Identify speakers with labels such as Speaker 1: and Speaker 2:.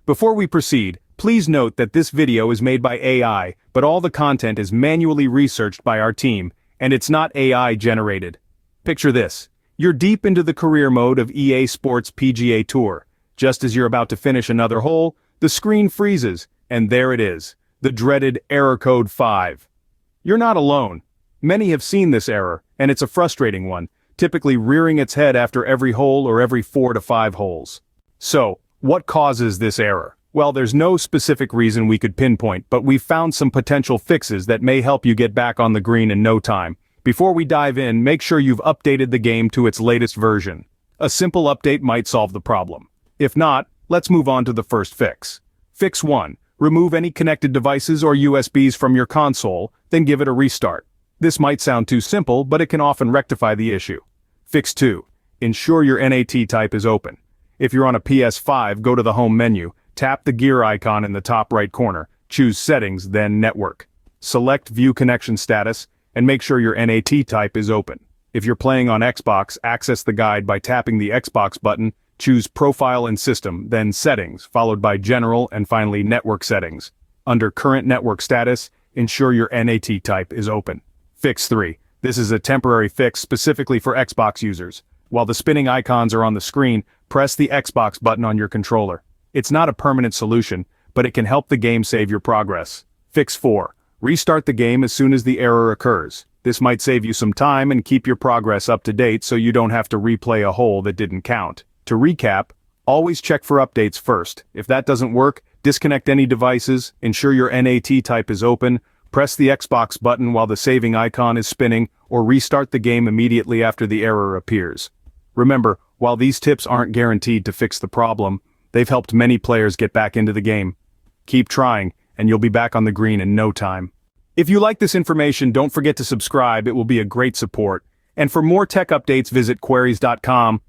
Speaker 1: Before we proceed, please note that this video is made by AI, but all the content is manually researched by our team, and it's not AI generated. Picture this. You're deep into the career mode of EA Sports PGA Tour. Just as you're about to finish another hole, the screen freezes, and there it is, the dreaded error code 5. You're not alone. Many have seen this error, and it's a frustrating one, typically rearing its head after every hole or every 4 to 5 holes. So, what causes this error? Well, there's no specific reason we could pinpoint, but we've found some potential fixes that may help you get back on the green in no time. Before we dive in, make sure you've updated the game to its latest version. A simple update might solve the problem. If not, let's move on to the first fix. Fix 1. Remove any connected devices or USBs from your console, then give it a restart. This might sound too simple, but it can often rectify the issue. Fix 2. Ensure your NAT type is open. If you're on a PS5, go to the home menu, tap the gear icon in the top right corner, choose Settings, then Network. Select View Connection Status, and make sure your NAT type is open. If you're playing on Xbox, access the guide by tapping the Xbox button, choose Profile and System, then Settings, followed by General and finally Network Settings. Under Current Network Status, ensure your NAT type is open. Fix 3. This is a temporary fix specifically for Xbox users. While the spinning icons are on the screen, press the Xbox button on your controller. It's not a permanent solution, but it can help the game save your progress. Fix 4. Restart the game as soon as the error occurs. This might save you some time and keep your progress up to date so you don't have to replay a hole that didn't count. To recap, always check for updates first. If that doesn't work, disconnect any devices, ensure your NAT type is open, press the Xbox button while the saving icon is spinning, or restart the game immediately after the error appears. Remember, while these tips aren't guaranteed to fix the problem, they've helped many players get back into the game. Keep trying, and you'll be back on the green in no time. If you like this information, don't forget to subscribe. It will be a great support. And for more tech updates, visit queries.com.